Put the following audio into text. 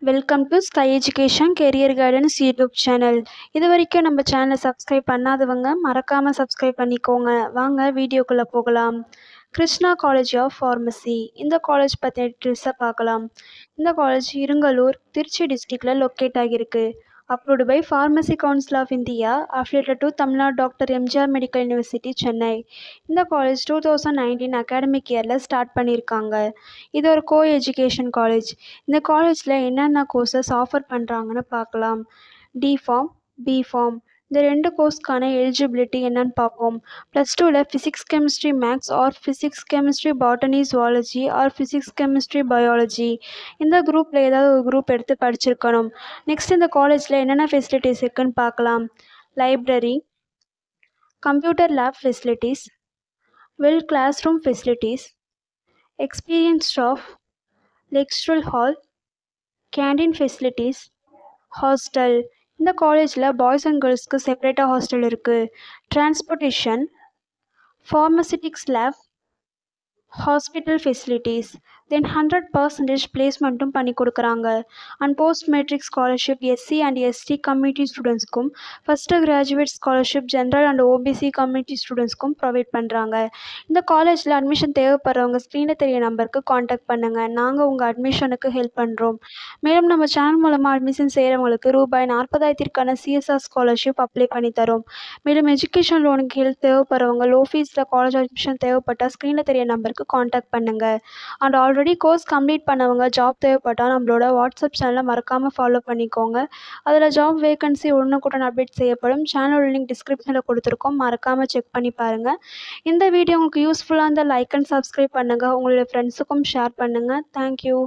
Welcome to sky education career guidance YouTube channel. இது வரைக்கும் நம்ம சேனலை சப்ஸ்கிரைப் பண்ணாதவங்க மறக்காமல் சப்ஸ்கிரைப் பண்ணிக்கோங்க. வாங்க வீடியோக்குள்ளே போகலாம். கிருஷ்ணா காலேஜ் ஆஃப் ஃபார்மசி, இந்த காலேஜ் பற்றின டீட்டெயில்ஸை பார்க்கலாம். இந்த காலேஜ் இருங்கலூர், திருச்சி டிஸ்ட்ரிக்டில் லொக்கேட் ஆகியிருக்கு. Approved by pharmacy council of India, affiliated to Tamil Nadu doctor MGR medical university, Chennai. இந்த காலேஜ் 2019 அகாடமிக் இயரில் ஸ்டார்ட் பண்ணியிருக்காங்க. இது ஒரு கோ எஜுகேஷன் காலேஜ். இந்த காலேஜில் என்னென்ன கோர்சஸ் ஆஃபர் பண்ணுறாங்கன்னு பார்க்கலாம். டிஃபார்ம், பிஃபார்ம், இந்த ரெண்டு கோர்ஸ்க்கான எலிஜிபிலிட்டி என்னன்னு பார்ப்போம். +2ல் physics chemistry maths or physics chemistry botany zoology or physics chemistry biology, இந்த குரூப்பில் ஏதாவது ஒரு குரூப் எடுத்து படிச்சிருக்கணும். நெக்ஸ்ட் இந்த காலேஜில் என்னென்ன ஃபெசிலிட்டிஸ் இருக்குன்னு பார்க்கலாம். Library, computer lab facilities, well class room facilities, experience staff, lecture hall, canteen facilities, hostel. இந்த காலேஜில் பாய்ஸ் அண்ட் கேர்ள்ஸ்க்கு செப்பரேட்டாக ஹாஸ்டல் இருக்குது. Transportation, pharmaceutics lab, hospital facilities, then 100% பிளேஸ்மெண்ட்டும் பண்ணி கொடுக்குறாங்க. And post matric scholarship SC and ST community ஸ்டூடெண்ட்ஸ்க்கும், first graduate scholarship general and OBC community ஸ்டூடெண்ட்ஸ்க்கும் ப்ரொவைட் பண்ணுறாங்க. இந்த காலேஜில் அட்மிஷன் தேவைப்படுறவங்க ஸ்க்ரீனில் தெரிய நம்பருக்கு காண்டாக்ட் பண்ணுங்கள். நாங்கள் உங்கள் அட்மிஷனுக்கு ஹெல்ப் பண்ணுறோம். மேலும் நம்ம சேனல் மூலமாக அட்மிஷன் செய்கிறவங்களுக்கு ₹40,000க்கான சிஎஸ்ஆர் ஸ்காலர்ஷிப் அப்ளை பண்ணி தரோம். மேலும் எஜுகேஷன் லோனுக்கு ஹெல்ப் தேவைப்படுறவங்க, லோ ஃபீஸில் காலேஜ் அட்மிஷன் தேவைப்பட்டால் ஸ்க்ரீனில் தெரிய நம்பருக்கு காண்டாக்ட் பண்ணுங்கள். அண்ட் ஆல்ரெடி கோர்ஸ் கம்ப்ளீட் பண்ணவங்க ஜாப் தேவைப்பட்டால் நம்மளோட வாட்ஸ்அப் சேனலை மறக்காமல் ஃபாலோ பண்ணிக்கோங்க. அதில் ஜாப் வேகன்சி உடனுக்குடன் அப்டேட் செய்யப்படும். சேனலோட லிங்க் டிஸ்கிரிப்ஷனில் கொடுத்துருக்கோம், மறக்காமல் செக் பண்ணி பாருங்கள். இந்த வீடியோ உங்களுக்கு யூஸ்ஃபுல்லாக இருந்தால் லைக் அண்ட் சப்ஸ்கிரைப் பண்ணுங்கள். உங்களுடைய ஃப்ரெண்ட்ஸுக்கும் ஷேர் பண்ணுங்கள். தேங்க்யூ.